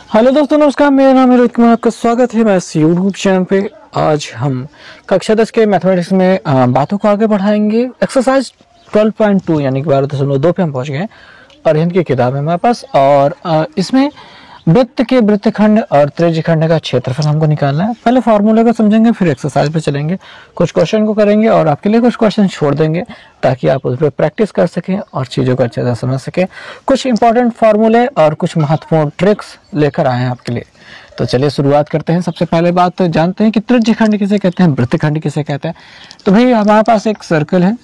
Hello दोस्तों, नमस्कार। मेरा नाम है रोहित कुमार। आपका स्वागत है मेरे यूट्यूब चैनल पे। आज हम कक्षा 10 के मैथमेटिक्स में बातों को आगे बढ़ाएंगे। एक्सरसाइज 12.2 यानी कि 12.2 पे हम पहुंच गए और हिंद की किताब है हमारे पास। और इसमें वृत्त के वृत्तखंड और त्रिज्यखंड का क्षेत्रफल हमको निकालना है। पहले फॉर्मूले को समझेंगे, फिर एक्सरसाइज पे चलेंगे, कुछ क्वेश्चन को करेंगे और आपके लिए कुछ क्वेश्चन छोड़ देंगे ताकि आप उस पर प्रैक्टिस कर सकें और चीज़ों को अच्छे से समझ सकें। कुछ इंपॉर्टेंट फार्मूले और कुछ महत्वपूर्ण ट्रिक्स लेकर आए हैं आपके लिए। तो चलिए शुरुआत करते हैं। सबसे पहले बात तो जानते हैं कि त्रिज्यखंड किसे कहते हैं, वृत्तखंड किसे कहते हैं। तो भाई हमारे पास एक सर्कल है,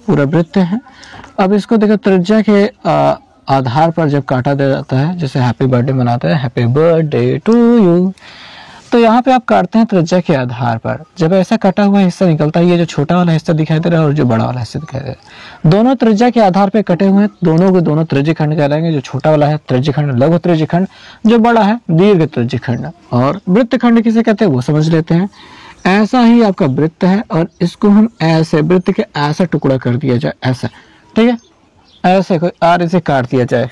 पूरा वृत्त है। अब इसको देखो, त्रिज्या के आधार पर जब काटा जाता है, जैसे हैप्पी बर्थडे मनाते हैं, हैप्पी बर्थडे टू यू, तो यहाँ पे आप काटते हैं त्रिज्या के आधार पर। जब ऐसा कटा हुआ हिस्सा निकलता है, ये जो छोटा वाला हिस्सा दिखाई दे रहा है और जो बड़ा वाला हिस्सा दिखाई दे रहा है, दोनों त्रिज्या के आधार पे कटे हुए हैं। दोनों के दोनों त्रिज्यखंड कहलाएंगे। जो छोटा वाला है त्रिज्यखंड लघु त्रिज्यखंड, जो बड़ा है दीर्घ त्रिज्यखंड। और वृत्तखंड किसे कहते हैं वो समझ लेते हैं। ऐसा ही आपका वृत्त है और इसको हम ऐसे वृत्त के ऐसा टुकड़ा कर दिया जाए, ऐसा, ठीक है, ऐसे कोई आर इसे काट दिया जाए,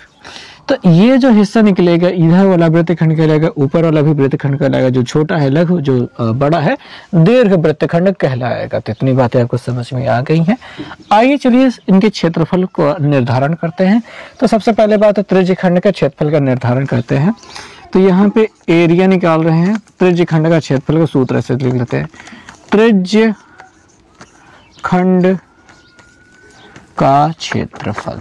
तो ये जो हिस्सा निकलेगा इधर वाला वृत्तखंड कहलाएगा, ऊपर वाला भी वृत्तखंड कहलाएगा। जो छोटा है लघु, जो बड़ा है दीर्घ वृत्तखंड कहलाएगा। तो इतनी बातें आपको समझ में आ गई हैं। आइए चलिए इनके क्षेत्रफल को निर्धारण करते हैं। तो सबसे पहले बात है त्रिज्यखंड का क्षेत्रफल का निर्धारण करते हैं। तो यहाँ पे एरिया निकाल रहे हैं। त्रिज्यखंड का क्षेत्रफल का सूत्र ऐसे लिख लेते हैं, त्रिज्यखंड का क्षेत्रफल।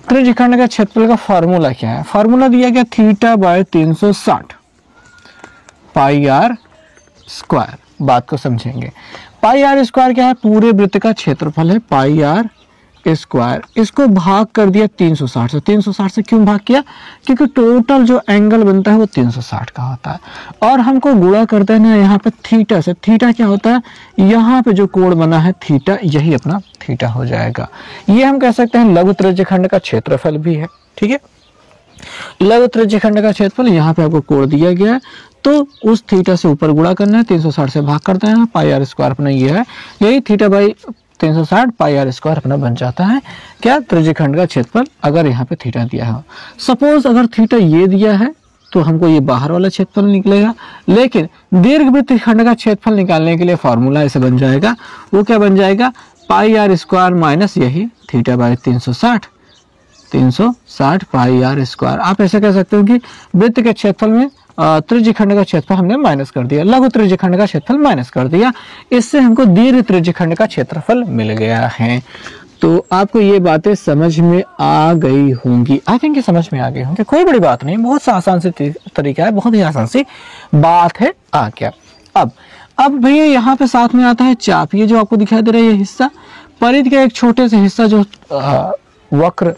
त्रिज्यखंड का क्षेत्रफल का फार्मूला क्या है? फार्मूला दिया गया theta by 360 pi r square. बात को समझेंगे। पाई आर स्क्वायर क्या है? पूरे वृत्त का क्षेत्रफल है पाई आर स्क्वायर। इसको भाग कर दिया 360 से। 360 से क्यों भाग किया? क्योंकि टोटल जो एंगल बनता है वो 360 का होता है। और हमको गुणा करते हैं ना यहाँ पे थीटा से। थीटा क्या होता है? यहाँ पे जो कोण बना है थीटा, यही अपना थीटा हो जाएगा। ये हम कह सकते हैं लघु त्रिज्यखंड का क्षेत्रफल भी है, ठीक है। लघु त्रिज्यखंड का क्षेत्रफल यहाँ पे आपको कोण दिया गया है, तो उस थीटा से ऊपर गुणा करना है, 360 से भाग करते हैं। पाई आर स्क्वायर अपना ये है, यही theta by 360 pi r square अपना बन जाता है क्या? त्रिज्यखंड का क्षेत्रफल। अगर यहाँ पे थीटा दिया हो, सपोज अगर थीटा ये दिया है तो हमको ये बाहर वाला क्षेत्रफल निकलेगा। लेकिन दीर्घवृत्तखंड का क्षेत्रफल निकालने के लिए फॉर्मूला ऐसे बन जाएगा। वो क्या बन जाएगा? पाई आर स्क्वायर माइनस यही theta by 360 pi r square. आप ऐसे कह सकते हो कि वृत्त के क्षेत्रफल में त्रिज्यखंड का क्षेत्रफल हमने माइनस कर दिया, लघु त्रिज्यखंड का क्षेत्रफल माइनस कर दिया। इससे हमको दीर्घ त्रिज्यखंड का क्षेत्रफल मिल गया है। तो आपको ये बातें समझ में आ गई होंगी। आई थिंक ये समझ में आ गई होंगी। कोई बड़ी बात नहीं, बहुत सा आसान सी तरीका है, बहुत ही आसान सी बात है। आ गया। अब भैया यहाँ पे साथ में आता है चाप। ये जो आपको दिखाई दे रहा है ये हिस्सा परिधि का एक छोटे से हिस्सा जो वक्र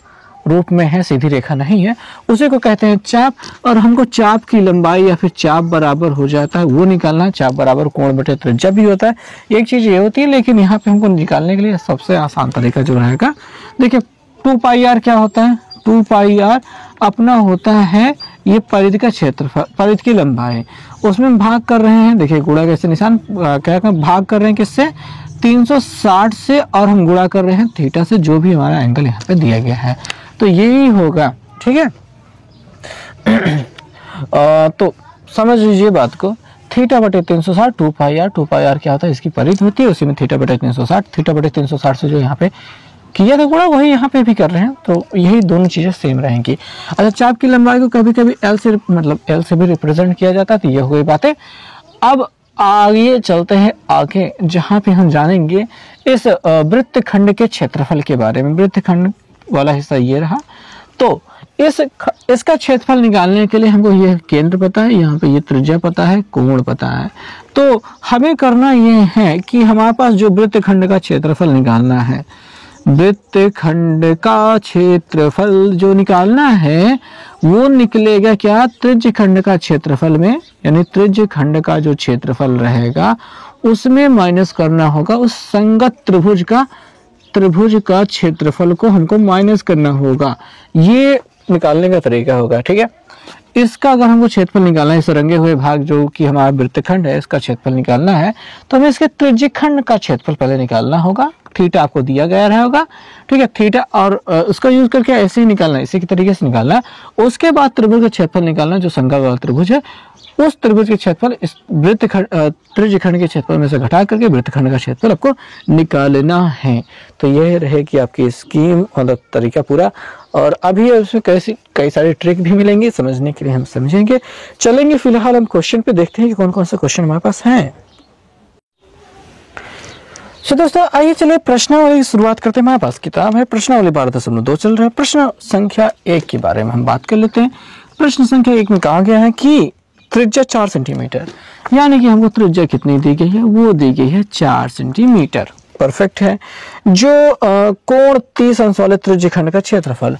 रूप में है, सीधी रेखा नहीं है, उसे को कहते हैं चाप। और हमको चाप की लंबाई या फिर चाप बराबर हो जाता है वो निकालना है। चाप बराबर कोण बटे त्रिज्या भी होता है, एक चीज ये होती है। लेकिन यहाँ पे हमको निकालने के लिए सबसे आसान तरीका जो रहेगा, देखिए 2 पाई आर क्या होता है? 2 पाई आर अपना होता है ये परिधि का क्षेत्रफल, परिधि की लंबाई। उसमें भाग कर रहे हैं, देखिए गुणा कैसे निशान क्या भाग कर रहे हैं किससे? 360 से। और हम गुणा कर रहे हैं थीटा से, जो भी हमारा एंगल यहाँ पे दिया गया है। तो यही होगा, ठीक है। तो समझ लीजिए बात को। थीटा बटे 360 2 पाई आर। 2 पाई आर क्या होता है? इसकी परिधि होती है, उसी में थीटा बटे 360। थीटा बटे 360 से जो यहाँ पे किया था गुणा, वही यहाँ पे भी कर रहे हैं। तो यही दोनों चीजें सेम रहेंगी। अच्छा, चाप की लंबाई को कभी कभी एल से भी रिप्रेजेंट किया जाता है। तो ये हो गई बातें। अब आगे चलते हैं आगे, जहाँ पे हम जानेंगे इस वृत्तखंड के क्षेत्रफल के बारे में। वृत्तखंड वाला हिस्सा ये रहा। तो इसका क्षेत्रफल निकालने के लिए हमको ये केंद्र पता है, यहाँ पे ये त्रिज्या पता है, कोण पता है। तो हमें करना ये है कि हमारे पास जो वृत्तखंड का क्षेत्रफल निकालना है, वृत्तखंड का क्षेत्रफल जो निकालना है वो निकलेगा क्या? त्रिज्यखंड का क्षेत्रफल में, यानी त्रिज्यखंड का जो क्षेत्रफल रहेगा उसमें माइनस करना होगा उस संगत त्रिभुज का क्षेत्रफल को हमको माइनस करना होगा। ये निकालने का तरीका होगा, ठीक है। इसका अगर हमको क्षेत्रफल निकालना है, इस रंगे हुए भाग जो कि हमारा वृत्तखंड है, इसका क्षेत्रफल निकालना है, तो हमें इसके त्रिज्यखंड का क्षेत्रफल पहले निकालना होगा। थीटा आपको दिया गया रहा होगा, ठीक है, थीटा, और उसका यूज करके ऐसे ही निकालना है, इसी के तरीके से निकालना है। उसके बाद त्रिभुज का क्षेत्रफल निकालना है, जो संज्ञा वाला त्रिभुज है उस त्रिभुज के क्षेत्रफल इस वृत्तखंड त्रिज्यखंड के क्षेत्रफल में से घटा करके वृत्तखंड का क्षेत्रफल आपको निकालना है। तो यह रहेगी आपकी स्कीम, मतलब तरीका पूरा। और अभी उसमें कई सारी ट्रिक भी मिलेंगे, समझने के लिए हम समझेंगे, चलेंगे। फिलहाल हम क्वेश्चन पे देखते हैं कि कौन कौन से क्वेश्चन हमारे पास हैं। तो दोस्तों आइए चलिए प्रश्नावली की शुरुआत करते हैं। हमारे पास किताब है प्रश्नावली 12.2 चल रहा है। प्रश्न संख्या 1 के बारे में हम बात कर लेते हैं। प्रश्न संख्या 1 में कहा गया है कि त्रिज्या 4 सेंटीमीटर, यानी कि हमको त्रिज्या कितनी दी गई है, वो दी गई है 4 सेंटीमीटर। परफेक्ट है। जो कोण 30 अंश वाले त्रिज्यखंड का क्षेत्रफल,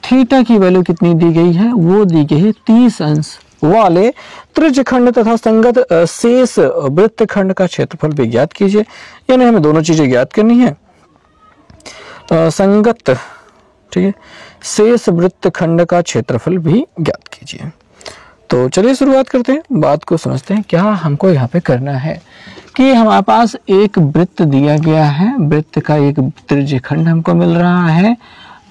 थीटा की वैल्यू कितनी दी गई है, वो दी गई है 30 अंश वाले त्रिज्यखंड तथा संगत शेष वृत्तखंड का क्षेत्रफल भी ज्ञात कीजिए। यानी हमें दोनों चीजें ज्ञात करनी है, संगत, ठीक है, शेष वृत्तखंड का क्षेत्रफल भी ज्ञात कीजिए। तो चलिए शुरुआत करते हैं, बात को समझते हैं। क्या हमको यहाँ पे करना है कि हमारे पास एक वृत्त दिया गया है, वृत्त का एक त्रिज्यखंड हमको मिल रहा है,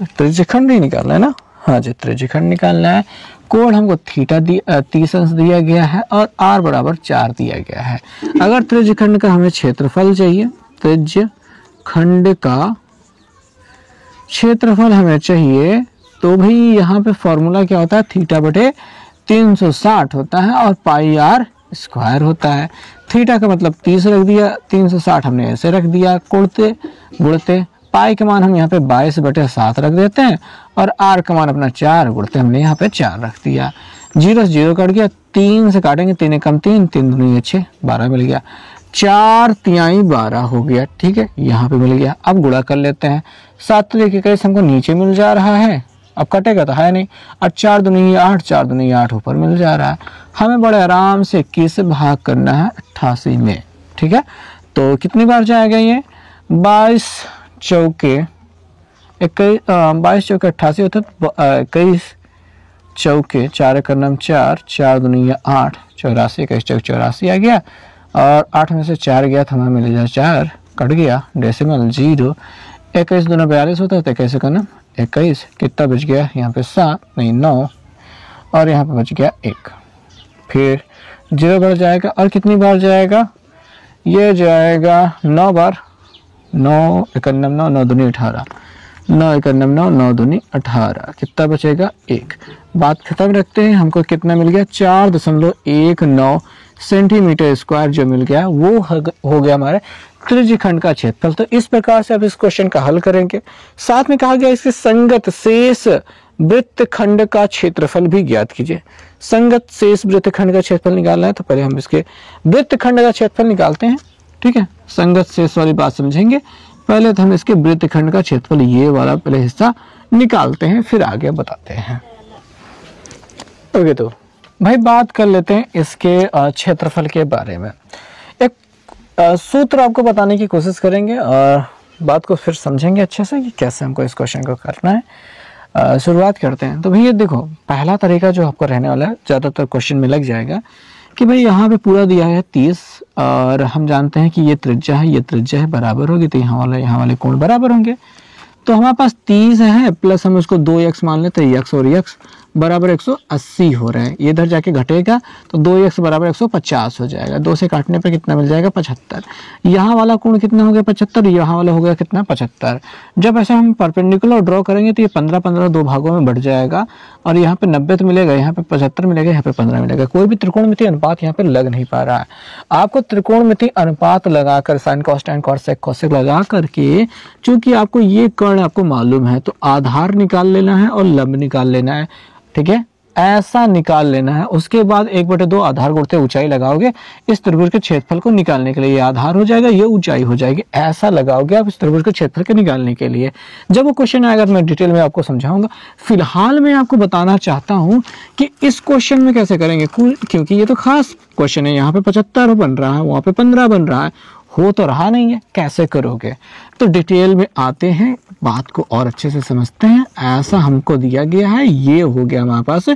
त्रिज्यखंड ही निकालना है ना, हाँ जी, त्रिज्यखंड निकालना है। कोण हमको थीटा 30 अंश दिया गया है और r बराबर 4 दिया गया है। अगर त्रिज्यखंड का हमें क्षेत्रफल चाहिए, त्रिज्यखंड का क्षेत्रफल हमें चाहिए, तो भाई यहाँ पे फॉर्मूला क्या होता है, थीटा बटे 360 होता है और पाई r स्क्वायर होता है। थीटा का मतलब 30 रख दिया, 360 हमने ऐसे रख दिया, गुणते गुणते पाई का मान हम यहाँ पे 22/7 रख देते हैं और r का मान अपना 4 गुणते हमने यहाँ पे 4 रख दिया। 0 से 0 कट गया, 3 से काटेंगे, 3 कम 3, 3 दूनी 6, 12 मिल गया, 4 तिहाई 12 हो गया, ठीक है, यहाँ पे मिल गया। अब गुणा कर लेते हैं, 7 देखिए कैसे हमको नीचे मिल जा रहा है, अब कटेगा तो है नहीं, और 4 दूनी 8, 4 दूनी 8 ऊपर मिल जा रहा है। हमें बड़े आराम से 21 से भाग करना है 88 में, ठीक है। तो कितनी बार जाएगा ये, 22 चौके 88 होता है, 21 चौके 4 का नाम 4, 4 दूनी 8, 84, 21 चौक 84 आ गया, और 8 में से 4 गया तो हमें मिल जाए 4, कट गया, डेसिमल 0, 21 दूना 42 होता है, तो 21 का नाम 21, कितना बच गया यहाँ पे 7 नहीं 9, और यहाँ पे बच गया 1। फिर 0 बढ़ जाएगा, और कितनी बार जाएगा, ये जाएगा 9 बार, 9 91 9, 9 दूनी 18, 9 91 9, 9 दूनी 18, कितना बचेगा 1। बात खत्म रखते हैं, हमको कितना मिल गया 4.19 सेंटीमीटर स्क्वायर जो मिल गया वो हो गया हमारे त्रिज्यखंड का क्षेत्रफल। तो इस प्रकार से आप इस क्वेश्चन का हल करेंगे। साथ में कहा गया इसके संगत शेष वृत्तखंड का क्षेत्रफल भी ज्ञात कीजिए। संगत शेष वृत्तखंड का क्षेत्रफल निकालना है, तो पहले हम इसके वृत्तखंड का क्षेत्रफल निकालते हैं, ठीक है। संगत शेष वाली बात समझेंगे, पहले तो हम इसके वृत्तखंड का क्षेत्रफल ये वाला पहले हिस्सा निकालते हैं, फिर आगे बताते हैं। ओके, तो भाई बात कर लेते हैं इसके क्षेत्रफल के बारे में। एक सूत्र आपको बताने की कोशिश करेंगे और बात को फिर समझेंगे अच्छे से कि कैसे हमको इस क्वेश्चन को करना है। शुरुआत करते हैं। तो भैया देखो, पहला तरीका जो आपको रहने वाला है, ज़्यादातर क्वेश्चन में लग जाएगा कि भाई यहाँ पे पूरा दिया है 30, और हम जानते हैं कि ये त्रिज्या है, ये त्रिज्या है, बराबर होगी, तो यहाँ वाले कोण बराबर होंगे। तो हमारे पास 30 है, प्लस हम उसको 2x मान लेते हैं, x और x बराबर 180 हो रहा है। ये इधर जाके घटेगा तो 2x बराबर 150 हो जाएगा, 2 से काटने पे कितना मिल जाएगा 75। यहाँ वाला कोण कितना हो गया 75, यहाँ वाला हो गया कितना 75। जब ऐसे हम परपेंडिकुलर ड्रॉ करेंगे तो ये 15-15 दो भागों में बढ़ जाएगा, और यहाँ पे 90 तो मिलेगा, यहाँ पे 75 मिलेगा, यहाँ पे 15 मिलेगा। कोई भी त्रिकोणमितीय अनुपात यहाँ पे लग नहीं पा रहा है। आपको त्रिकोणमितीय अनुपात लगाकर sine cos tan cos sec cosec लगा करके, चूंकि आपको ये कर्ण आपको मालूम है, तो आधार निकाल लेना है और लंब निकाल लेना है, ठीक है, ऐसा निकाल लेना है। उसके बाद 1/2 आधार गुणते ऊंचाई लगाओगे इस त्रिभुज के क्षेत्रफल को निकालने के लिए। ये आधार हो जाएगा, ये ऊंचाई हो जाएगी, ऐसा लगाओगे आप इस त्रिभुज के क्षेत्रफल के निकालने के लिए। जब वो क्वेश्चन आएगा तो मैं डिटेल में आपको समझाऊंगा। फिलहाल मैं आपको बताना चाहता हूं कि इस क्वेश्चन में कैसे करेंगे, क्योंकि ये तो खास क्वेश्चन है। यहाँ पे 75 बन रहा है, वहां पे 15 बन रहा है, हो तो रहा नहीं है, कैसे करोगे। तो डिटेल में आते हैं, बात को और अच्छे से समझते हैं। ऐसा हमको दिया गया है, ये हो गया हमारे पास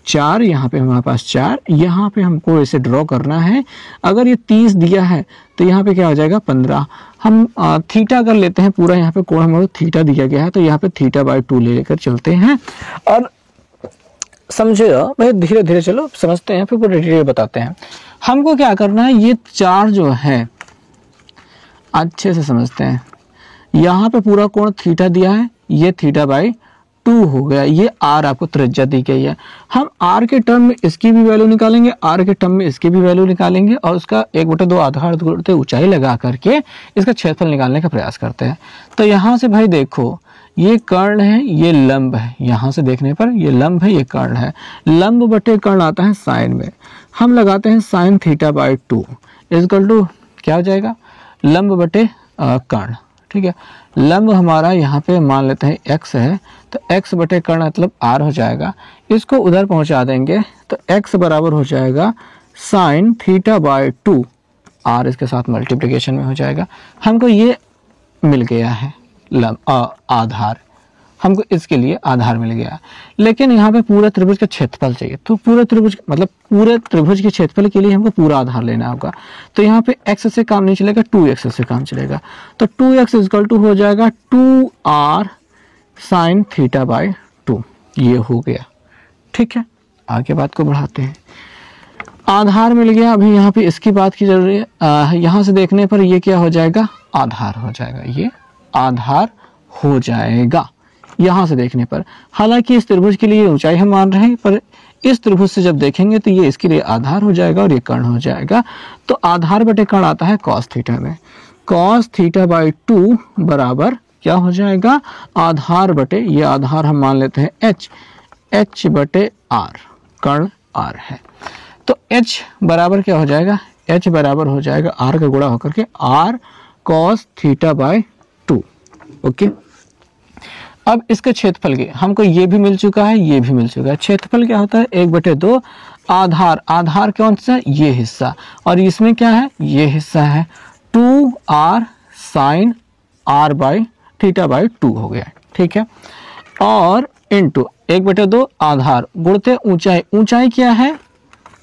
4, यहाँ पे हमारे पास 4, यहाँ पे हमको इसे ड्रॉ करना है। अगर ये 30 दिया है तो यहाँ पे क्या हो जाएगा 15। हम थीटा कर लेते हैं पूरा, यहाँ पे कोण हमारा थीटा दिया गया है तो यहाँ पे θ/2 लेकर चलते हैं। और समझिएगा भाई, धीरे धीरे चलो समझते हैं, फिर पूरा डिटेल बताते हैं। हमको क्या करना है, ये 4 जो है अच्छे से समझते हैं। यहाँ पे पूरा कोण थीटा दिया है, ये θ/2 हो गया, ये r आपको त्रिज्या दी गई है। हम r के टर्म में इसकी भी वैल्यू निकालेंगे, r के टर्म में इसकी भी वैल्यू निकालेंगे और उसका 1/2 आधार गुणित ऊंचाई लगा करके इसका क्षेत्रफल निकालने का प्रयास करते हैं। तो यहाँ से भाई देखो, ये कर्ण है, ये लंब है, यहाँ से देखने पर ये लंब है, ये कर्ण है। लंब बटे कर्ण आता है साइन में, हम लगाते हैं sin θ/2 इक्वल टू क्या हो जाएगा, लंब बटे कर्ण। ठीक है, लंब हमारा यहाँ पे मान लेते हैं x है, तो x बटे कर्ण मतलब r हो जाएगा। इसको उधर पहुंचा देंगे तो x बराबर हो जाएगा sin θ/2, r इसके साथ मल्टीप्लिकेशन में हो जाएगा। हमको ये मिल गया है आधार, हमको इसके लिए आधार मिल गया। लेकिन यहाँ पे पूरे त्रिभुज का क्षेत्रफल चाहिए, तो पूरे त्रिभुज मतलब पूरे त्रिभुज के क्षेत्रफल के लिए हमको पूरा आधार लेना होगा। तो यहाँ पे x से काम नहीं चलेगा, 2x से काम चलेगा। तो 2x इक्वल टू हो जाएगा 2r sin θ/2, ये हो गया। ठीक है, आगे बात को बढ़ाते हैं। आधार मिल गया, अभी यहाँ पे इसकी बात की जरूरी है। यहाँ से देखने पर ये क्या हो जाएगा, आधार हो जाएगा, ये आधार हो जाएगा यहाँ से देखने पर। हालांकि इस त्रिभुज के लिए ऊंचाई हम मान रहे हैं, पर इस त्रिभुज से जब देखेंगे तो ये इसके लिए आधार हो जाएगा और ये कर्ण हो जाएगा। तो आधार बटे कर्ण आता है cos थीटा में, cos θ/2 बराबर क्या हो जाएगा, आधार बटे, ये आधार हम मान लेते हैं h बटे r, कर्ण r है। तो h बराबर क्या हो जाएगा, h बराबर हो जाएगा r का गुणा होकर के r cos θ/2। ओके, अब इसके क्षेत्रफल के हमको ये भी मिल चुका है, ये भी मिल चुका है। क्षेत्रफल क्या होता है, 1/2 आधार, आधार कौन सा, ये हिस्सा, और इसमें क्या है, ये हिस्सा है 2r sin r/θ/2 हो गया। ठीक है, और इंटू 1/2 आधार गुणते ऊंचाई, ऊंचाई क्या है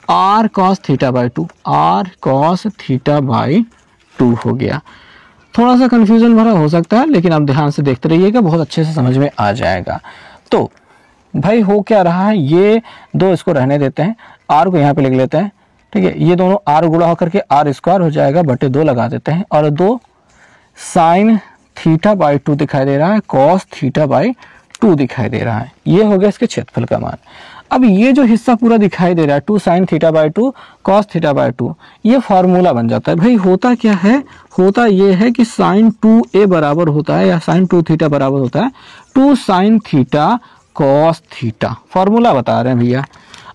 r cos θ/2, r cos θ/2 हो गया। थोड़ा सा कंफ्यूजन भरा हो सकता है, लेकिन आप ध्यान से देखते रहिएगा, बहुत अच्छे से समझ में आ जाएगा। तो भाई हो क्या रहा है, ये दो इसको रहने देते हैं, r को यहाँ पे लिख लेते हैं। ठीक है, ये दोनों r गुणा होकर के r² हो जाएगा, बटे 2 लगा देते हैं, और 2 sin θ/2 दिखाई दे रहा है, cos θ/2 दिखाई दे रहा है। ये हो गया इसके क्षेत्रफल का मान। अब ये जो हिस्सा पूरा दिखाई दे रहा है 2 sin θ/2 cos θ/2, ये फॉर्मूला बन जाता है। भाई होता क्या है, होता ये है कि sin 2a बराबर होता है, या sin 2θ बराबर होता है 2 sin θ cos θ। फॉर्मूला बता रहे हैं भैया।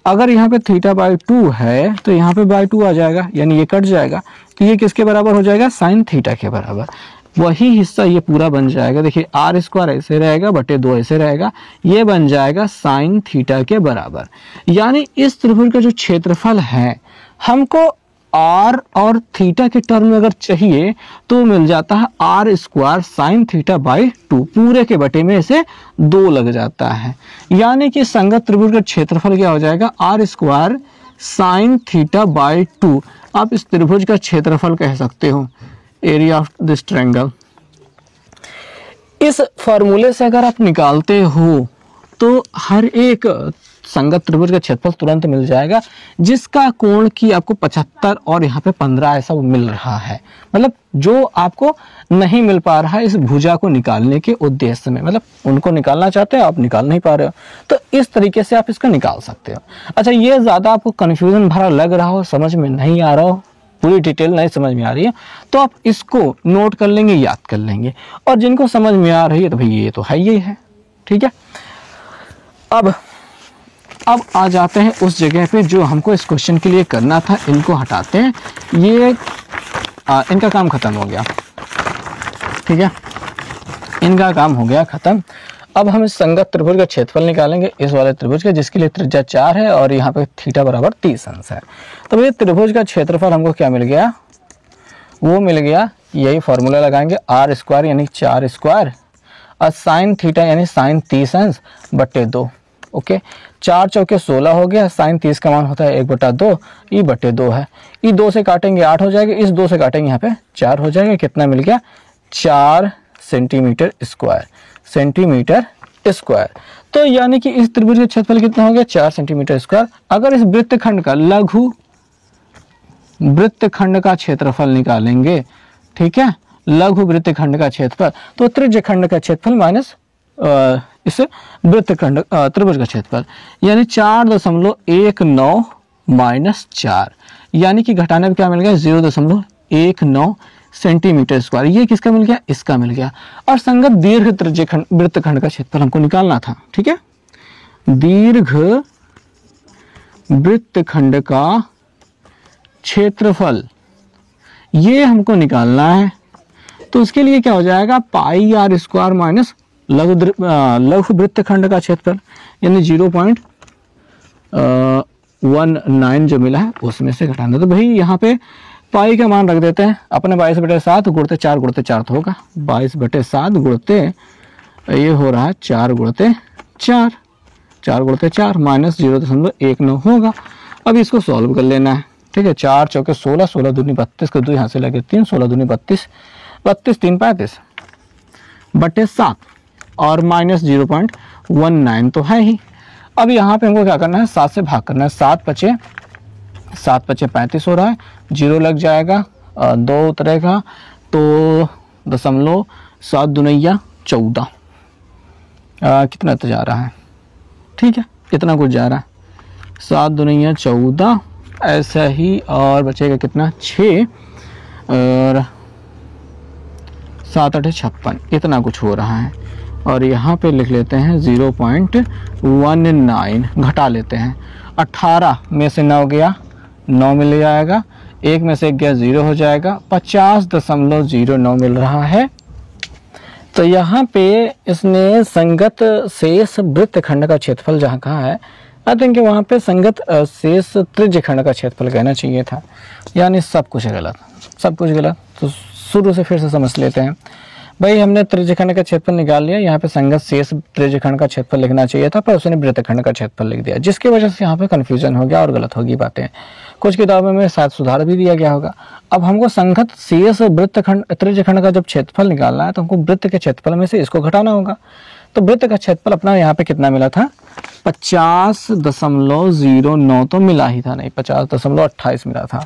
अगर यहाँ पे θ/2 है तो यहाँ पे /2 आ जाएगा, यानी ये कट जाएगा, तो ये किसके बराबर हो जाएगा, sin θ के बराबर। वही हिस्सा ये पूरा बन जाएगा, देखिए r² ऐसे रहेगा, बटे 2 ऐसे रहेगा, ये बन जाएगा sin θ के बराबर। यानी इस त्रिभुज का जो क्षेत्रफल है, हमको r और थीटा के टर्म में अगर चाहिए तो मिल जाता है r² sin θ/2, पूरे के बटे में इसे 2 लग जाता है। यानी कि संगत त्रिभुज का क्षेत्रफल क्या हो जाएगा, r² sin θ/2। आप इस त्रिभुज का क्षेत्रफल कह सकते हो, एरिया ऑफ दिस ट्रायंगल। इस फॉर्मूले से अगर आप निकालते हो तो हर एक संगत त्रिभुज का क्षेत्रफल तुरंत मिल जाएगा, जिसका कोण की आपको 75 और यहाँ पे 15 ऐसा मिल रहा है। मतलब जो आपको नहीं मिल पा रहा है इस भुजा को निकालने के उद्देश्य में, मतलब उनको निकालना चाहते हो, आप निकाल नहीं पा रहे हो, तो इस तरीके से आप इसको निकाल सकते हो। अच्छा, ये ज्यादा आपको कंफ्यूजन भरा लग रहा हो, समझ में नहीं आ रहा हो, पूरी डिटेल नहीं समझ में आ रही है, तो आप इसको नोट कर लेंगे, याद कर लेंगे, और जिनको समझ में आ रही है तो भाई ये तो है ही है। ठीक है, अब आ जाते हैं उस जगह पे जो हमको इस क्वेश्चन के लिए करना था। इनको हटाते हैं, ये इनका काम खत्म हो गया। ठीक है, इनका काम हो गया खत्म। अब हम इस संगत त्रिभुज का क्षेत्रफल निकालेंगे, इस वाले त्रिभुज के, जिसके लिए त्रिज्या 4 है और यहाँ पे थीटा बराबर 30 अंश है। तो ये त्रिभुज का क्षेत्रफल हमको क्या मिल गया, वो मिल गया, यही फॉर्मूला लगाएंगे, r² यानी 4² और sin θ यानी sin 30 अंश बटे 2। ओके, 4 चौके 16 हो गया, साइन 30 का मान होता है 1/2, E/2 है। E2 से काटेंगे 8 हो जाएगा, इस 2 से काटेंगे यहाँ पे 4 हो जाएगा। कितना मिल गया? 4 सेंटीमीटर स्क्वायर। तो यानी कि इस त्रिभुज का क्षेत्रफल कितना हो गया? 4 सेंटीमीटर स्क्वायर। अगर इस वृत्तखंड का लघु वृत्तखंड का क्षेत्रफल निकालेंगे, ठीक है, लघु वृत्तखंड का क्षेत्रफल, तो त्रिज्यखंड का क्षेत्रफल माइनस इस वृत्तखंड त्रिभुज का क्षेत्रफल, यानी 4.19 माइनस 4, यानी कि घटाने में क्या मिल गया? 0.19 सेंटीमीटर स्क्वायर। ये किसका मिल गया? इसका मिल गया। और संगत दीर्घ त्रिज्यखंड वृत्तखंड का क्षेत्रफल हमको निकालना था, ठीक है। दीर्घ वृत्तखंड का क्षेत्रफल ये हमको निकालना है। तो उसके लिए क्या हो जाएगा? पाई r स्क्वायर माइनस लघु वृत्तखंड का क्षेत्रफल, यानी 0.19 जो मिला है उसमें से घटाना। तो भाई यहाँ पे पाई का मान रख देते हैं अपने 22/7 गुणते 4 तो होगा 22/7 गुणते, ये हो रहा है 4 माइनस 0.19 होगा। अब इसको सॉल्व कर लेना है, ठीक है। 4 चौके 16, 16 दूनी 32 का 2 यहाँ से लगे 3, 16 दूनी 32, 32 3 35/7 और माइनस 0.19 तो है ही। अब यहाँ पे हमको क्या करना है? 7 से भाग करना है। 7 पचे 35 हो रहा है, 0 लग जाएगा, 2 उतरेगा तो 0.7 दुनैया 14, कितना तो जा रहा है, ठीक है, इतना कुछ जा रहा है, 7 दुनैया 14, ऐसा ही। और बचेगा कितना? 6 और 7 8 56, इतना कुछ हो रहा है। और यहाँ पे लिख लेते हैं 0.19, घटा लेते हैं। 18 में से 9 गया, 9 मिल जाएगा, 1 में से 1 गया 0 हो जाएगा, 50.09 मिल रहा है। तो यहाँ पे इसने संगत शेष वृत्तखंड का क्षेत्रफल जहाँ कहा है, आई थिंक वहाँ पे संगत शेष त्रिज्यखंड का क्षेत्रफल कहना चाहिए था, यानी सब कुछ गलत। तो शुरू से फिर से समझ लेते हैं। भाई हमने त्रिज्यखंड का क्षेत्रफल निकाल लिया, यहाँ पे संगत शेष त्रिज्यखंड का क्षेत्रफल लिखना चाहिए था, पर उसने वृत्तखंड का क्षेत्रफल लिख दिया, जिसकी वजह से यहाँ पे कंफ्यूजन हो गया और गलत होगी बातें। कुछ किताबों में शायद सुधार भी दिया गया होगा। अब हमको संगत शेष वृत्तखंड त्रिज्यखंड का जब क्षेत्रफल निकालना है तो हमको वृत्त के क्षेत्रफल में से इसको घटाना होगा। तो वृत्त का क्षेत्रफल अपना यहाँ पे कितना मिला था? 50.09 तो मिला ही था, नहीं 50.28 मिला था,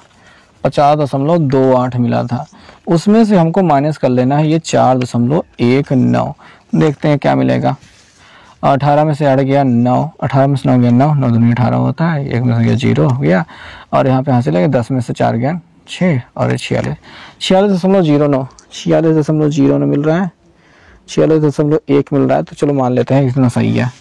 50.28 मिला था। उसमें से हमको माइनस कर लेना है ये 4.19। देखते हैं क्या मिलेगा। 18 में से 8 गया 9, 18 में से 9 गया 9, 9 दूनी 18 होता है, 1 में से गया 0 हो गया, और यहाँ पे हासिल है 10 में से 4 गया 6 और 46.09 मिल रहा है, 46.1 मिल रहा है। तो चलो मान लेते हैं इतना सही है।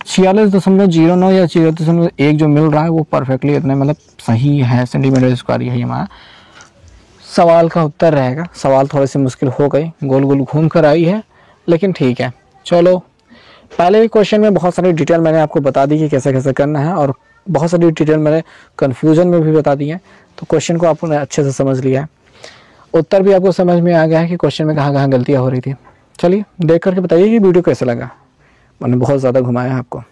46.09 या 0.1 जो मिल रहा है वो परफेक्टली इतना मतलब सही है, सेंटीमीटर स्क्वायर यही हमारा सवाल का उत्तर रहेगा। सवाल थोड़ी सी मुश्किल हो गई, गोल गोल घूम कर आई है, लेकिन ठीक है। चलो, पहले ही क्वेश्चन में बहुत सारी डिटेल मैंने आपको बता दी कि कैसे कैसे करना है, और बहुत सारी डिटेल मैंने कन्फ्यूजन में भी बता दी है। तो क्वेश्चन को आपने अच्छे से समझ लिया है, उत्तर भी आपको समझ में आ गया है कि क्वेश्चन में कहाँ कहाँ गलतियाँ हो रही थी। चलिए देख करके बताइए कि वीडियो कैसे लगा, मैंने बहुत ज़्यादा घुमाया है आपको।